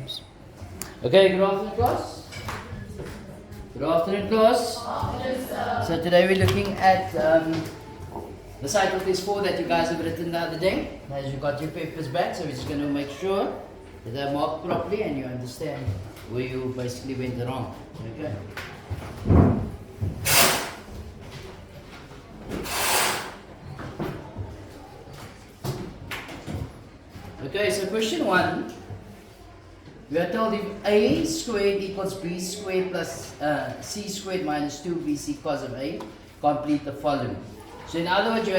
times. Okay, good afternoon class. Good afternoon class. So today we're looking at the cycle test 4 that you guys have written the other day. As you got your papers back, so we're just going to make sure that they're marked properly and you understand where you basically went wrong. Okay. Okay, so question 1, we are told if a squared equals b squared plus c squared minus 2bc cos of a, complete the following. So in other words, you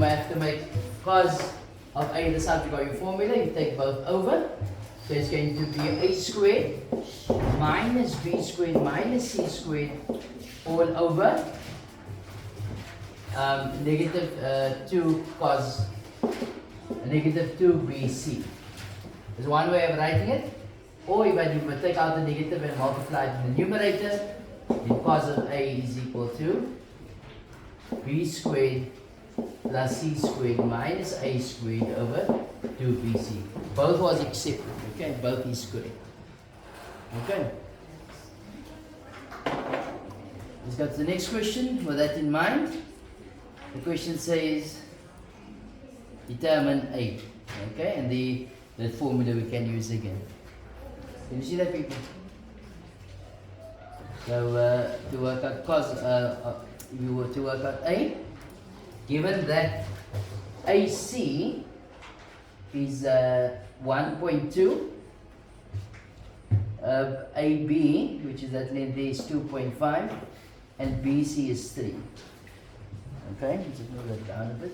may have to make cos of a the subject of your formula. You take both over. So it's going to be a squared minus b squared minus c squared all over negative 2 cos negative 2bc. There's one way of writing it. Or if you take out the negative and multiply it in the numerator, then cos of a is equal to b squared plus c squared minus a squared over 2bc. Both was accepted. Okay, both is correct. Okay. Let's go to the next question with that in mind. The question says determine a. Okay, and the formula we can use again. Can you see that, people? So to work out cos, if you were to work out a, given that AC is 1.2, AB, which is that length there, is 2.5, and BC is 3. Okay, let's move that down a bit.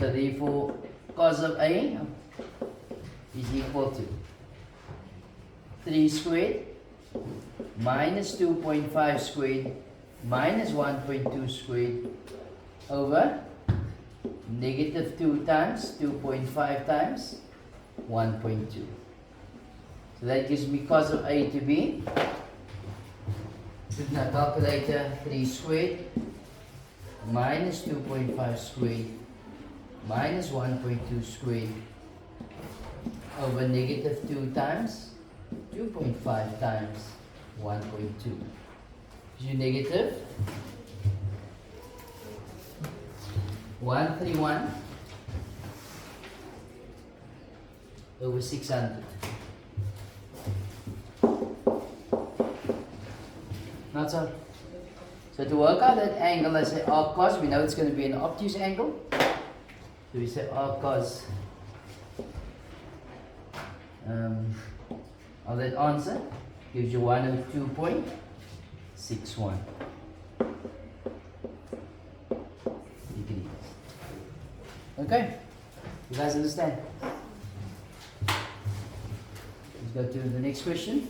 So therefore, cos of A is equal to 3 squared minus 2.5 squared minus 1.2 squared over negative 2 times 2.5 times 1.2. So that gives me cos of A to be, with my calculator, 3 squared minus 2.5 squared minus 1.2 squared over negative 2 times 2.5 times 1.2. Gives you negative 131 over 600. Not so. So to work out that angle, I say arc cos. We know it's going to be an obtuse angle. So we say arc cos of that answer gives you 102.61 degrees. Okay, you guys understand? Let's go to the next question.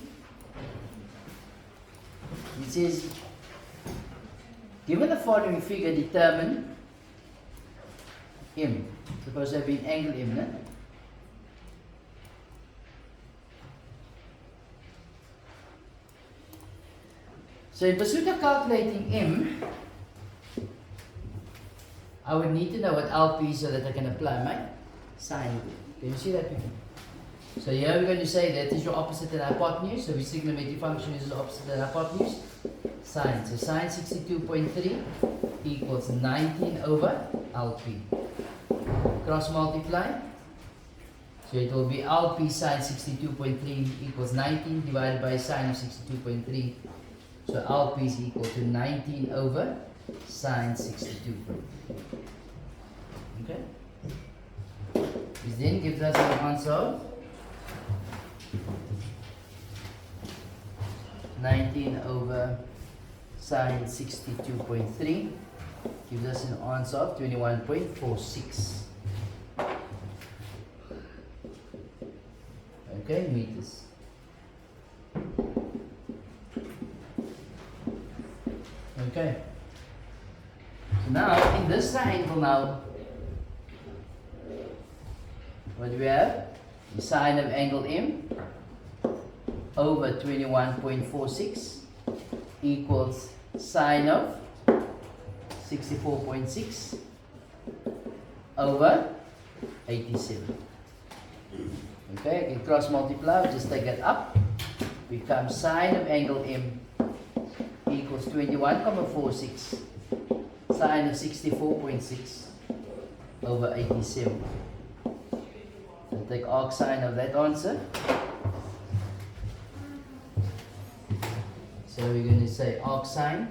It says, given the following figure, determine M. Suppose there be an angle M, no? So in pursuit of calculating M, I would need to know what LP is so that I can apply my sine. Can you see that? So here we're going to say that is your opposite and hypotenuse. So we trigonometric function is opposite and hypotenuse. Sine. So sine 62.3 equals 19 over LP. Cross multiply. So it will be LP sine 62.3 equals 19 divided by sine of 62.3. So LP is equal to 19 over sine 62.3. Okay? This then gives us an answer of 19 over sine 62.3 gives us an answer of 21.46. Okay, meters. Okay. So now in this triangle now, what do we have? The sine of angle M over 21.46 equals sine of 64.6 over 87. Okay, I can cross multiply, just take it up. Becomes sine of angle M equals 21,46. Sine of 64.6 over 87. So take arc sine of that answer. So we're going to say arc sine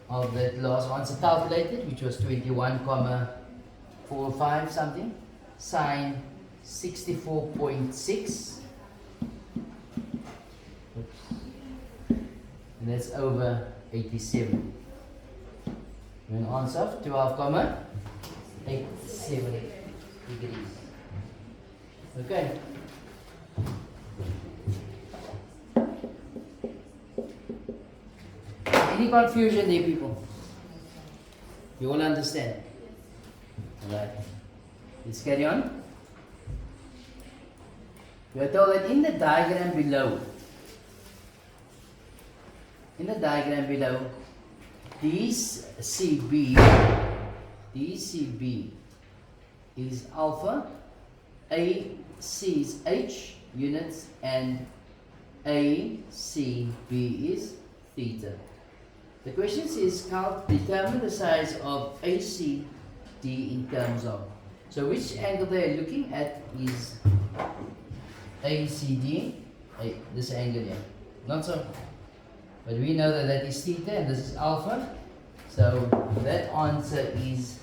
of that last answer calculated, which was 21,45 something. Sine 64.6. And that's over 87. An answer of 12,87 degrees. Okay. Any confusion there, people? You all understand? Alright. Let's carry on. We are told that in the diagram below, DCB is alpha, AC is H units, and ACB is theta. The question says, determine the size of ACD in terms of. So which angle they are looking at is ACD, this angle here. Not so. But we know that that is theta and this is alpha. So that answer is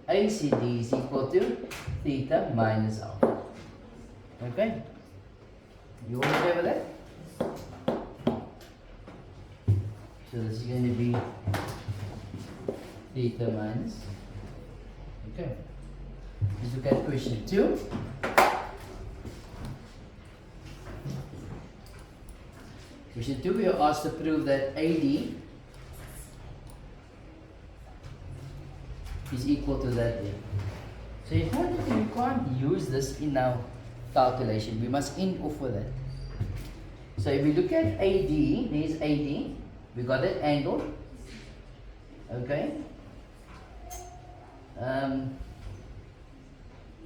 ACD is equal to theta minus alpha. Okay? You all okay with that? So this is going to be theta minus. Okay. Let's look at question 2. Question 2, we are asked to prove that AD is equal to that there. So we can't use this in our calculation. We must end off with that. So if we look at AD, there's AD. We got that angle. Okay.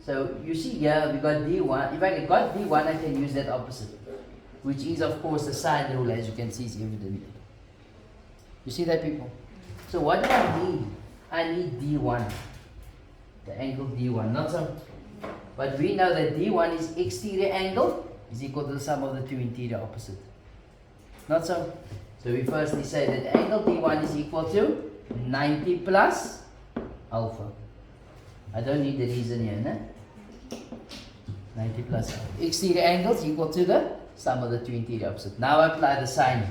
So you see here we got D1. If I got D1, I can use that opposite, which is of course the sine rule, as you can see is evident. You see that, people? So what do I need? I need D1, the angle D1, not so. But we know that D1 is exterior angle is equal to the sum of the two interior opposite. Not so. So we firstly say that angle D1 is equal to 90 plus alpha. I don't need the reason here, no? 90 plus alpha. Exterior angle is equal to the sum of the two interior opposite. Now I apply the sine.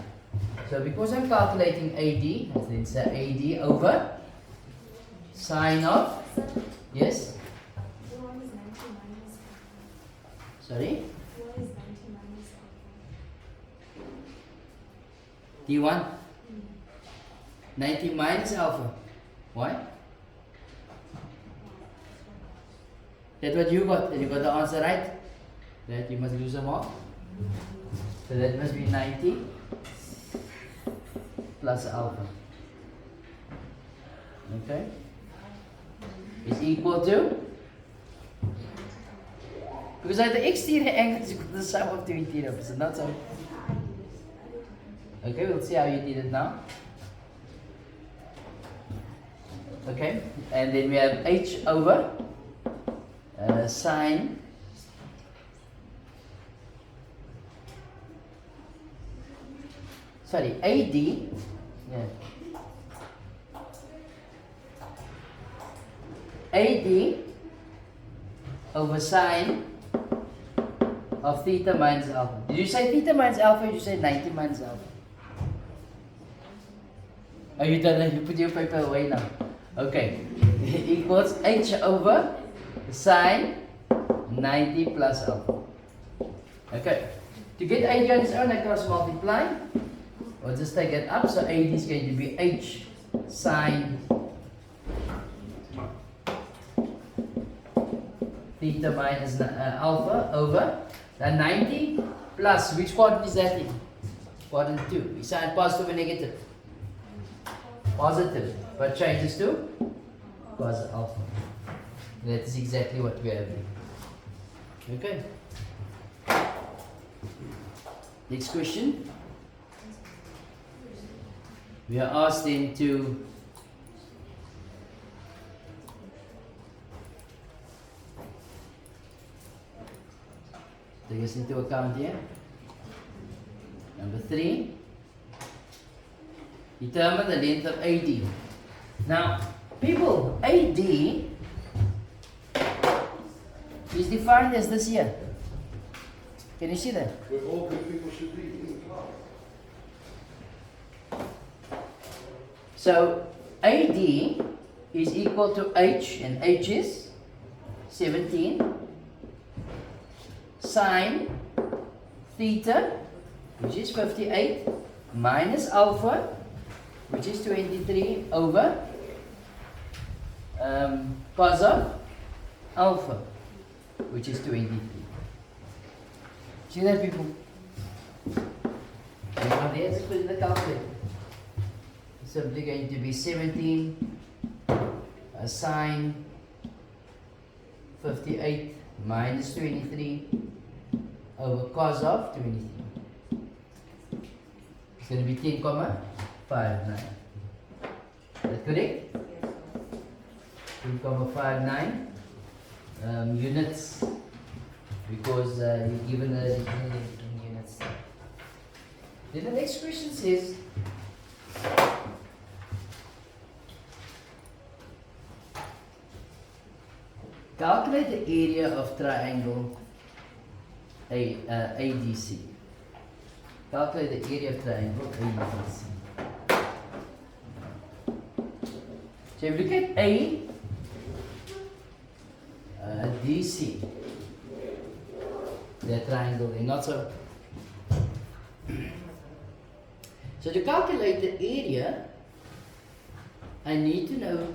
So because I'm calculating AD, then say AD over sine of, yes? Sorry? D1? 90 minus alpha. Why? That's what you got. You got the answer right. That you must do some more. So that must be 90 plus alpha. Okay? Is equal to, because at the exterior angle is equal to the sum of two interior opposites, not so. Okay, we'll see how you did it now. Okay, and then we have H over sine AD, yeah. AD over sine of theta minus alpha. Did you say theta minus alpha or did you say 90 minus alpha? Oh, you don't know, you put your paper away now. Okay, equals H over sine 90 plus alpha. Okay, to get AD on its own, I cross multiply. Or just take it up, so AD is going to be H sine theta minus alpha over the 90 plus, which quadrant is that in? Quadrant 2. Is that positive or negative? Positive, but changes to cos alpha. That is exactly what we have here. Okay. Next question. We are asked then to take us into account here. Number 3. Determine the length of AD. Now, people, AD is defined as this here. Can you see that? Where all good people should be in the class. So AD is equal to H, and H is 17 sine theta, which is 58, minus alpha, which is 23 over cos of alpha, which is 23. See that, people? Now let's put in the calculator. It's simply going to be 17 sine 58 minus 23 over cos of 23. It's going to be 10,59. Is that correct? 10,59 units, because you're given a in units. Then the next question says, calculate the area of triangle ADC. Calculate the area of triangle ADC. So if you look at DC, the triangle, and not so. So to calculate the area, I need to know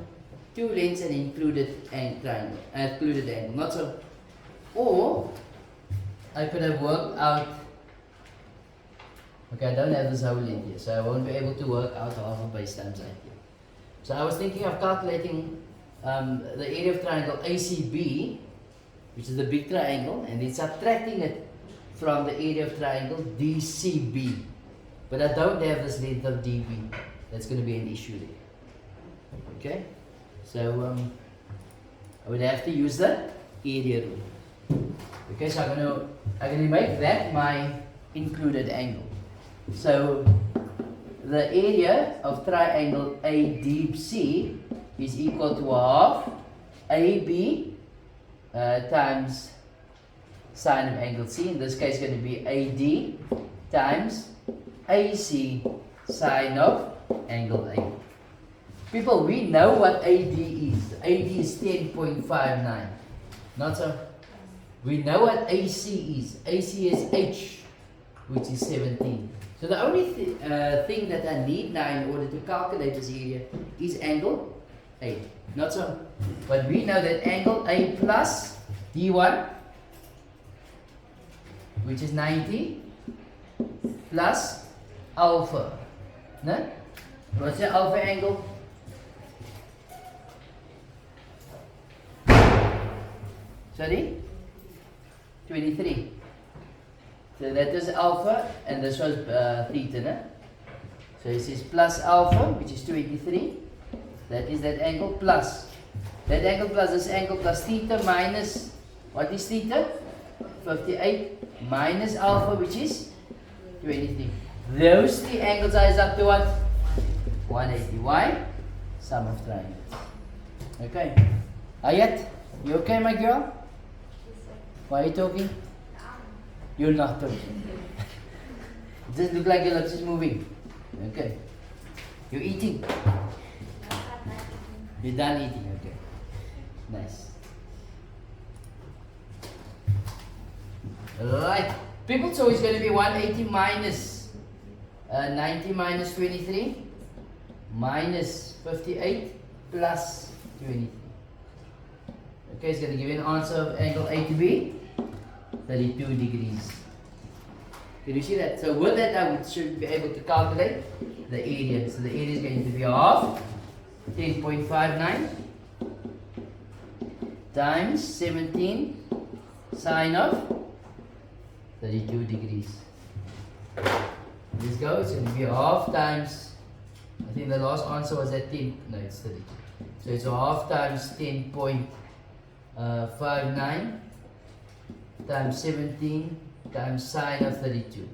two lengths and included triangle, included angle, not so. Or I could have worked out. Okay, I don't have this whole length here, so I won't be able to work out half of base times height here. So I was thinking of calculating the area of triangle ACB, which is the big triangle, and then subtracting it from the area of triangle DCB. But I don't have this length of DB. That's going to be an issue there. Okay? So I would have to use the area rule. Okay, so I'm going to make that my included angle. So the area of triangle ADC is equal to half AB times sine of angle C. In this case, it's going to be AD times AC sine of angle A. People, we know what AD is. AD is 10.59. Not so. We know what AC is. AC is H, which is 17. So the only thing that I need now in order to calculate this area is angle A. Not so. But we know that angle A plus D1, which is 90, plus alpha. No? What's the alpha angle? Sorry? 23. So that is alpha, and this was theta. No? So it says plus alpha, which is 23. That is that angle plus. That angle plus this angle plus theta minus, what is theta? 58 minus alpha, which is 23. Those three angles are up to what? 180. Why? Sum of triangles. Okay. Ayat, you okay, my girl? Why are you talking? You're not talking. It just look like your lips is moving. Okay. You're eating. You're done eating. Okay. Nice. Right. People, so it's going to be 180 minus 90 minus 23 minus 58 plus 23. Okay, it's going to give you an answer of angle A to B, 32 degrees. Can you see that? So with that, I should be able to calculate the area. So the area is going to be half 10.59 times 17 sine of 32 degrees. Let's go. It's going to be half times, I think the last answer was at 10, no, it's 32. So it's a half times 10.59 times 17 times sine of 32.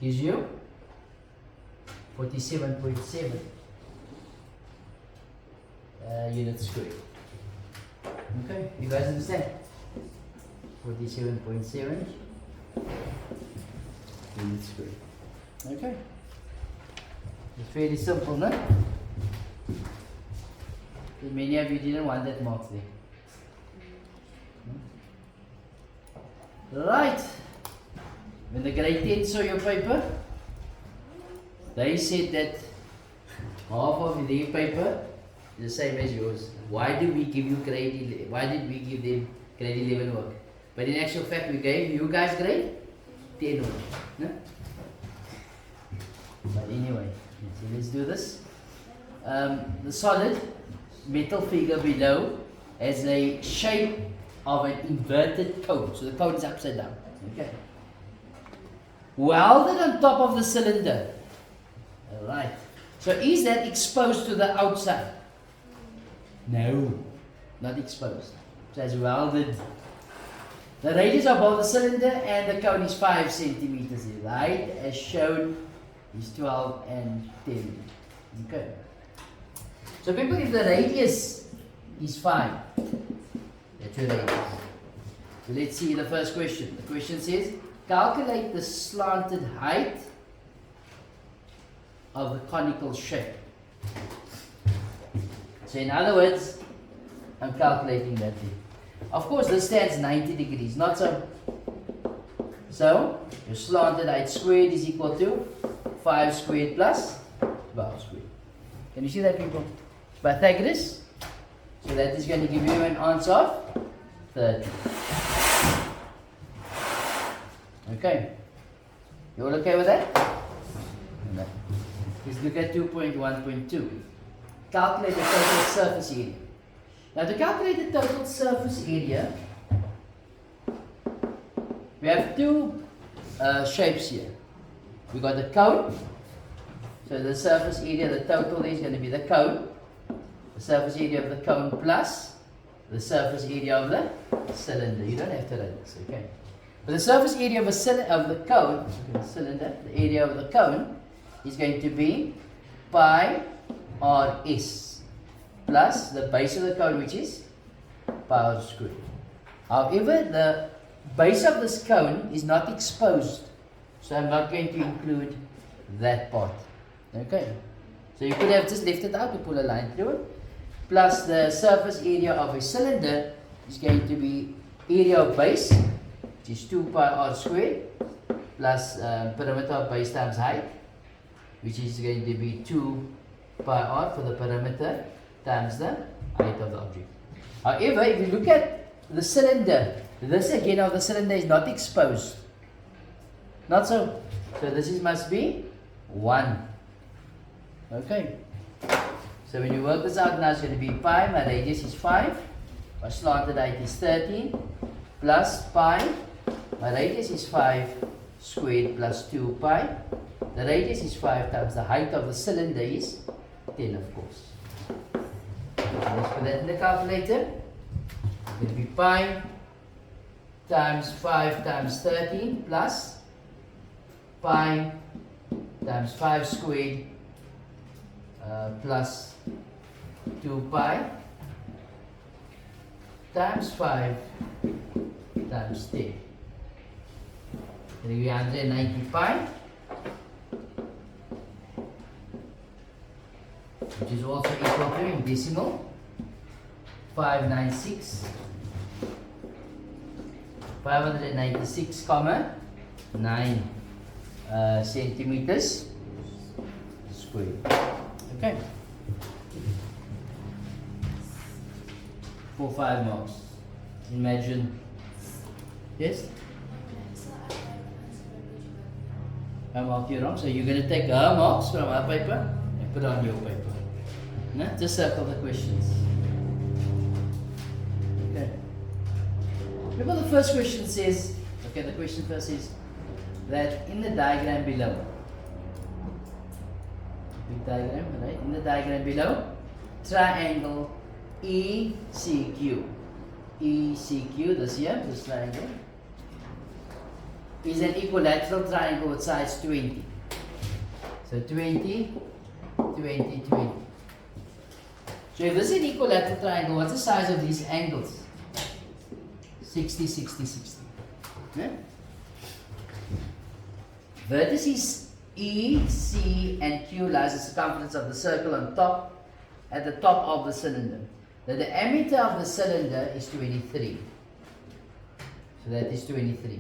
Gives you 47.7 units squared. Okay, you guys understand? 47.7 units squared. Okay. It's fairly simple, no? But many of you didn't want that mark there. Right. When the grade 10 saw your paper, they said that half of their paper is the same as yours. Why did we give you grade 11? Why did we give them grade 11 work? But in actual fact, we gave you guys grade 10 work. No? But anyway, so let's do this. The solid metal figure below has a shape of an inverted cone. So the cone is upside down. Okay. Welded on top of the cylinder. Alright. So is that exposed to the outside? No. Not exposed. So it's welded. The radius of both the cylinder and the cone is 5 centimeters. The height as shown is 12 and 10. Okay. So people, if the radius is 5, that's your radius. So let's see the first question. The question says, calculate the slanted height of the conical shape. So in other words, I'm calculating that thing. Of course, this stands 90 degrees, not so. So, your slanted height squared is equal to 5 squared plus 12 squared. Can you see that, people? Pythagoras. So that is going to give you an answer of 30. Okay. You all okay with that? No. Let's look at 2.1.2. Calculate the total surface area. Now to calculate the total surface area, we have two shapes here. We got the cone. So the surface area, the total is going to be the cone. The surface area of the cone plus the surface area of the cylinder. You don't have to write this, okay? But the surface area of the cone, the cylinder, the area of the cone is going to be pi rs plus the base of the cone, which is pi r squared. However, the base of this cone is not exposed, so I'm not going to include that part. Okay, so you could have just left it out to pull a line through it. Plus the surface area of a cylinder is going to be area of base, which is 2 pi r squared, plus perimeter of base times height, which is going to be 2 pi r for the perimeter times the height of the object. However, if you look at the cylinder, this again of the cylinder is not exposed. Not so. So this must be 1. Okay. So when you work this out now, it's going to be pi, my radius is 5, my slanted height is 13, plus pi, my radius is 5 squared plus 2 pi. The radius is 5 times the height of the cylinder is 10, of course. Let's put that in the calculator. It's going to be pi times 5 times 13 plus pi times 5 squared plus 2 pi times 5 times 10. It will be 190 pi, which is also equal to, in decimal, 596,9 centimeters squared. Okay. For 5 marks. Imagine. Yes? I marked you wrong, so you're going to take her marks from our paper and put on your paper. No? Just circle the questions. Okay. Remember the first question says, okay, the question first is that in the diagram below, big diagram, right? In the diagram below, triangle ECQ. ECQ, this here, this triangle, is an equilateral triangle with sides 20. So 20, 20, 20. So if this is an equilateral triangle, what's the size of these angles? 60, 60, 60. Yeah? Vertices E, C, and Q lies the circumference of the circle on top, at the top of the cylinder. The diameter of the cylinder is 23. So that is 23.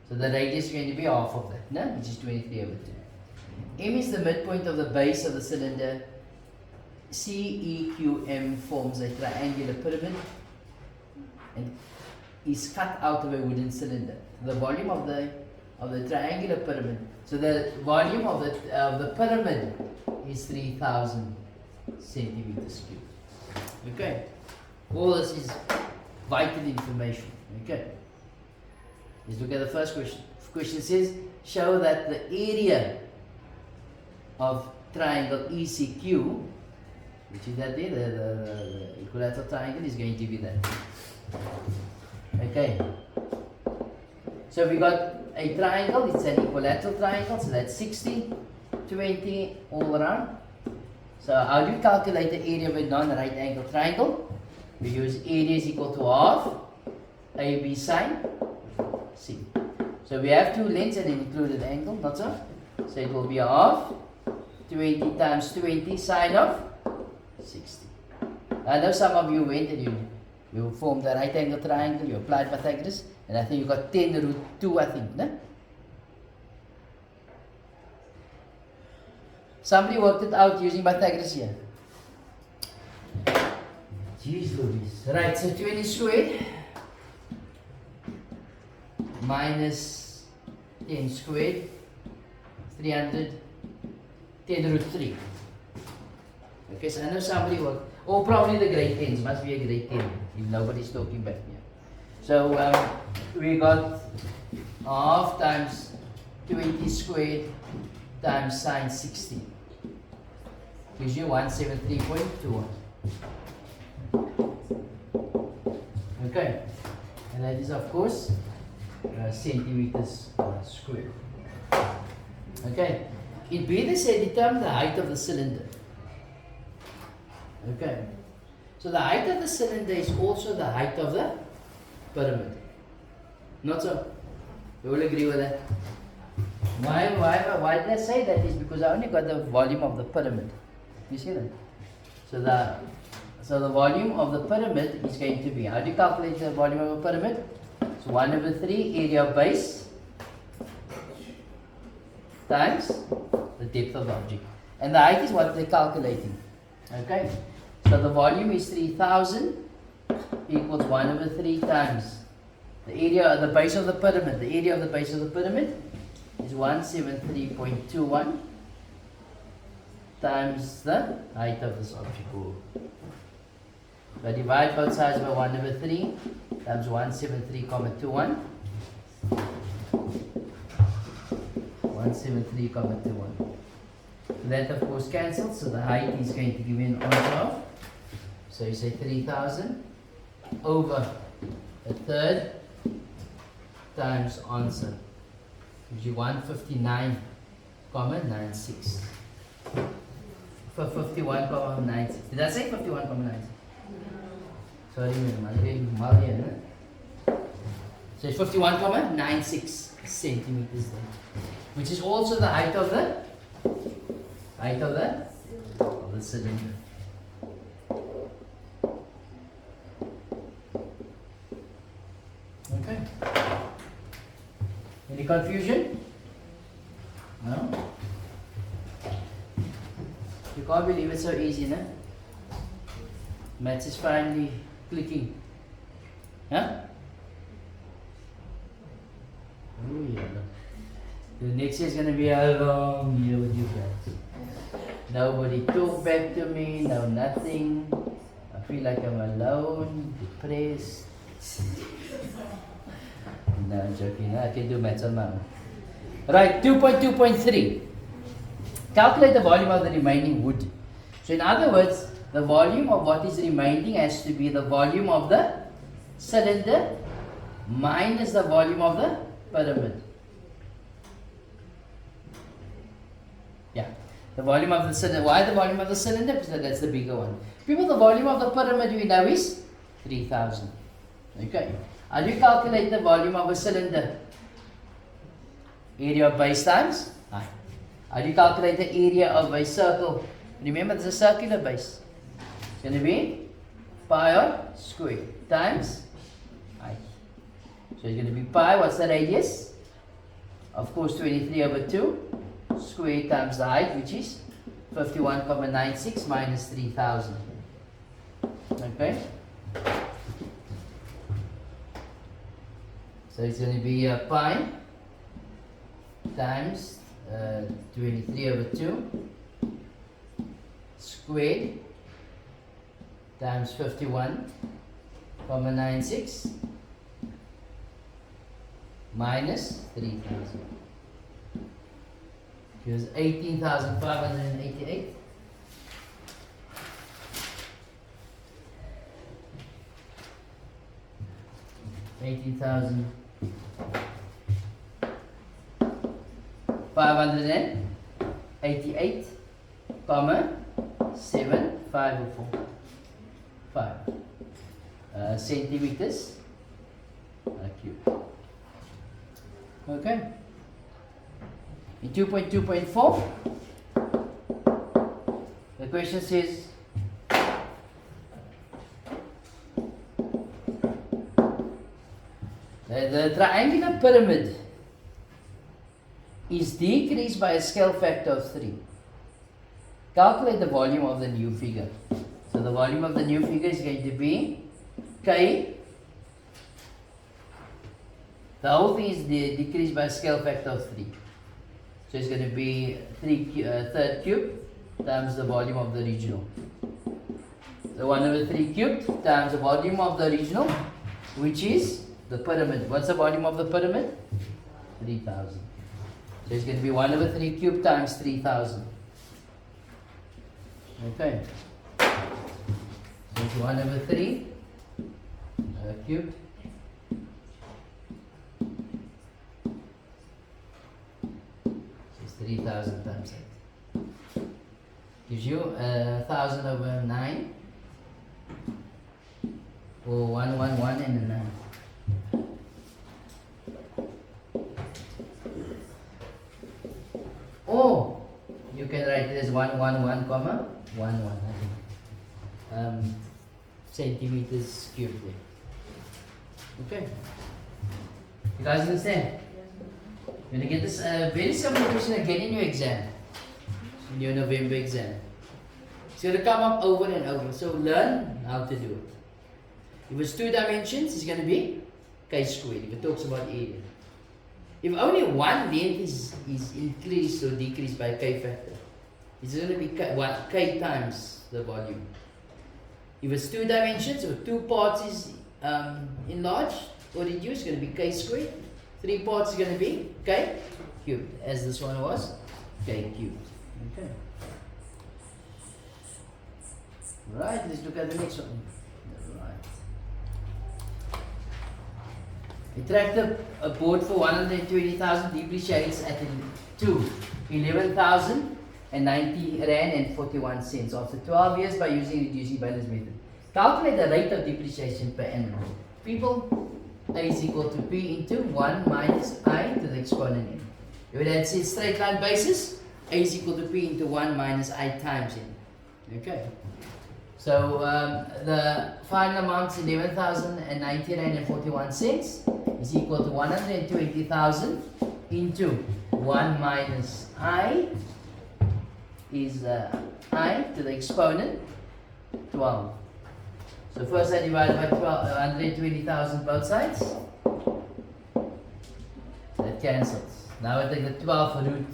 So the radius is going to be half of that, no? Which is 23 over 2. M is the midpoint of the base of the cylinder. CEQM forms a triangular pyramid and is cut out of a wooden cylinder. The volume of the triangular pyramid. So the volume of the pyramid is 3,000 centimeters cubed. Okay, all this is vital information. Okay, let's look at the first question. The question says, show that the area of triangle ECQ, which is that there, the equilateral triangle, is going to be that. Okay, so we got a triangle, it's an equilateral triangle, so that's 60, 20 all around. So how do you calculate the area of a non-right angle triangle? We use area is equal to half AB sine C. So we have two lengths and an included angle, not so? So it will be half 20 times 20 sine of 60. I know some of you went and you formed the right angle triangle, you applied Pythagoras, and I think you got 10 root 2, I think, no? Somebody worked it out using Pythagoras here. Jeez Louise. Right, so 20 squared minus 10 squared, 300, 10 root 3. Okay, so I know somebody worked, or probably the grade 10s, must be a grade 10, if nobody's talking back here. So we got half times 20 squared times sine 60. Gives you 173.21. Okay, and that is of course centimeters squared. Okay, in B they say determine the height of the cylinder. Okay, so the height of the cylinder is also the height of the pyramid. Not so? You will agree with that? Why did I say that? Is because I only got the volume of the pyramid. You see that? So the volume of the pyramid is going to be, how do you calculate the volume of a pyramid? So 1 over 3 area of base times the depth of the object. And the height is what they're calculating. Okay? So the volume is 3,000 equals 1 over 3 times the area, the base of the pyramid. The area of the base of the pyramid is 173.21 times the height of this object. So I divide both sides by 1 over 3 times 173.21. 173.21. That of course cancels, so the height is going to give you an answer of, so you say 3,000 over a third times answer gives you 159.96. For 51.96. Did I say 51.96? Sorry, madam. So it's 51.96 centimeters there, which is also the height of the cylinder. Okay. Any confusion? No? You can't believe it's so easy, no? Maths is finally clicking. Huh? Oh yeah. The next year is going to be a long year with you guys. Nobody talk back to me, no nothing. I feel like I'm alone, depressed. No, I'm joking. I can do maths on my own. Right, 2.2.3. Calculate the volume of the remaining wood. So in other words, the volume of what is remaining has to be the volume of the cylinder minus the volume of the pyramid. Yeah, the volume of the cylinder. Why the volume of the cylinder? Because that's the bigger one. People, the volume of the pyramid we know is 3000. Okay. How do you calculate the volume of a cylinder? Area of base times height. How do you calculate the area of a circle? Remember, there's a circular base. It's going to be pi r squared times height. So it's going to be pi, what's the radius? Of course, 23/2 squared times the height, which is 51.96 minus 3000. Okay? So it's going to be pi times 23/2 squared times 51.96 minus 3000. Gives 18,588. $18,588, 7,504 centimeters cube. Okay. In 2.2.4, the question says the triangular pyramid is decreased by a scale factor of 3. Calculate the volume of the new figure. So the volume of the new figure is going to be K. The whole thing is decreased by a scale factor of 3. So it's going to be third cube times the volume of the original. So 1/3 cubed times the volume of the original, which is the pyramid. What's the volume of the pyramid? 3000. So it's going to be 1/3 cubed times 3000. Okay. So it's 1/3 cubed. So it's 3000 times 8. Gives you 1000/9. Or 111 and a 9. Or you can write it as 111, 11, I think. Centimeters cubed there. Okay. You guys understand? You're going to get this very simple question again in your exam. In your November exam. It's going to come up over and over. So learn how to do it. If it's 2 dimensions, it's going to be K squared, if it talks about area. If only one length is increased or decreased by K factor, it's going to be K times the volume. If it's 2 dimensions or 2 parts is enlarged or reduced, it's going to be K squared. 3 parts is going to be K cubed, as this one was K cubed. Okay. Right, let's look at the next one. A tractor, a board for 120,000 depreciates at 11,090 rand and 41 cents after 12 years by using reducing balance method. Calculate the rate of depreciation per annum. People, A is equal to P into 1 minus I to the exponent n. If that's in straight line basis, A is equal to P into 1 minus I times n. Okay. So the final amount is 11,090 rand and 41 cents is equal to 120,000 into 1 minus I is I to the exponent 12. So first I divide by 120,000 both sides. That cancels. Now I take the 12th root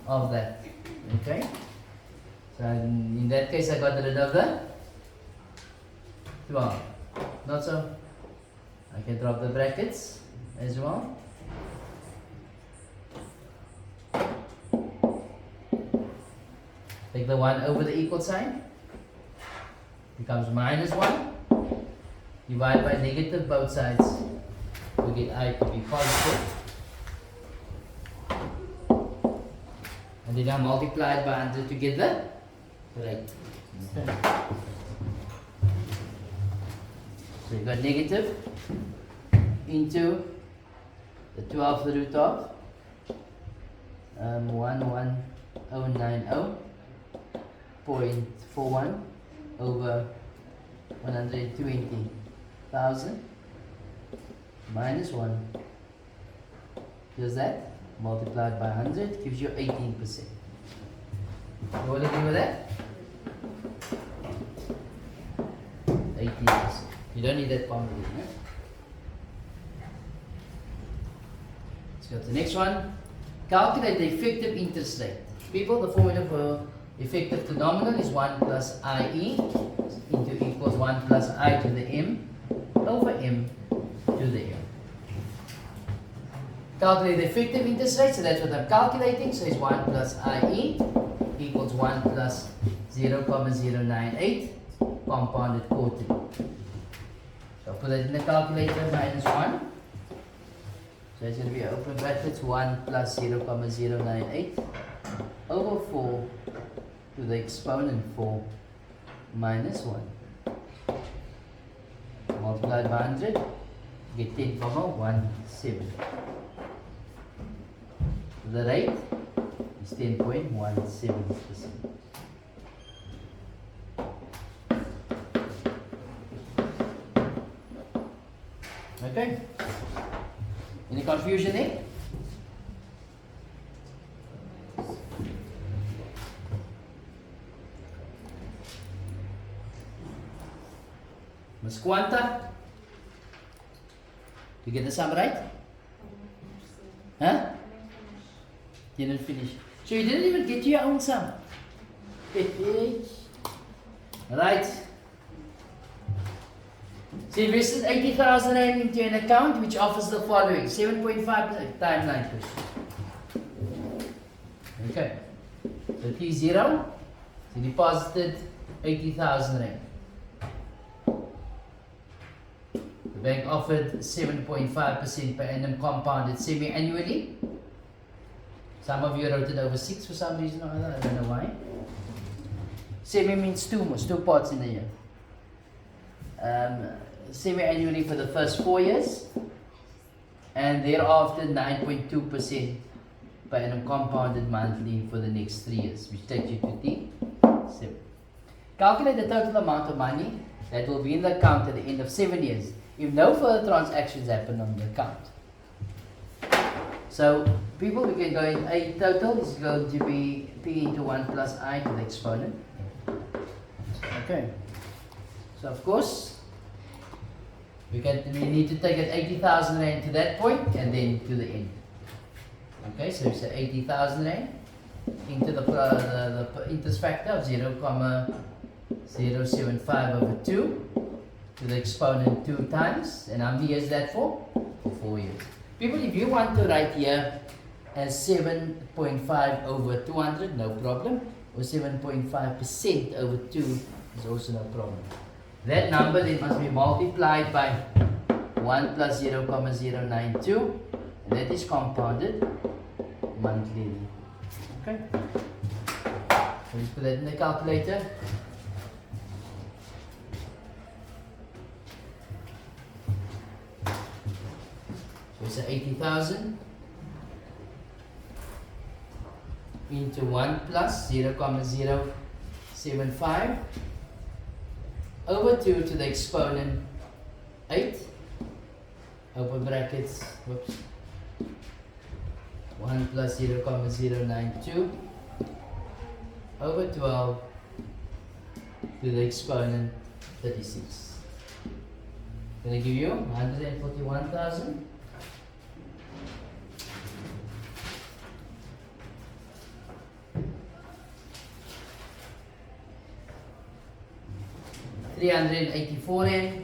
of that. Okay. So in that case I got rid of the 12. Not so? I can drop the brackets as well. Take the 1 over the equal sign. Becomes minus 1. Divide by negative both sides. We get I to be positive. And then I multiply it by 100 to get the rate. Okay. So you got negative into the 12th root of 11090.41 over 120,000 minus 1 gives that multiplied by 100 gives you 18%. You want to do with that? 18%. You don't need that formula. Right? Let's go to the next one. Calculate the effective interest rate. People, the formula for effective to nominal is 1 plus IE into equals 1 plus I to the M over M to the M. Calculate the effective interest rate, so that's what I'm calculating. So it's 1 plus IE equals 1 plus 0,098 compounded quarterly. So put that in the calculator, minus 1. So it's going to be open brackets 1 plus 0,098 over 4 to the exponent 4 minus 1. Multiplied by 100, get 10,17. The rate is 10.17%. Okay. Any confusion there? Miss Quanta? You get the sum right? Huh? You didn't finish. So you didn't even get to your own sum. Right. So you invested 80,000 Rand into an account which offers the following 7.5% times 9%. Okay. So T0, so you deposited 80,000 Rand. The bank offered 7.5% per annum compounded semi-annually. Some of you wrote it over 6 for some reason or other, I don't know why. Semi means two parts in the year. Semi-annually for the first 4 years, and thereafter 9.2% per annum compounded monthly for the next 3 years, which takes you to T7. Calculate the total amount of money that will be in the account at the end of 7 years if no further transactions happen on the account. So, people, we can go in a total is going to be P into 1 plus I to the exponent. Okay. So, of course, we need to take it 80,000 Rand to that point and then to the end. Okay, so we say 80,000 Rand into the interest factor of 0,075 over 2 to the exponent 2 times. And how many years is that for? For 4 years. People, if you want to write here as 7.5 over 200, no problem. Or 7.5% over 2 is also no problem. That number then must be multiplied by 1 plus 0,092, and that is compounded monthly. Okay? So you put that in the calculator. So it's 80,000 into 1 plus 0,075 over 2 to the exponent 8, open brackets, whoops, 1 plus 0,092 over 12 to the exponent 36. Going to give you 141,000. $384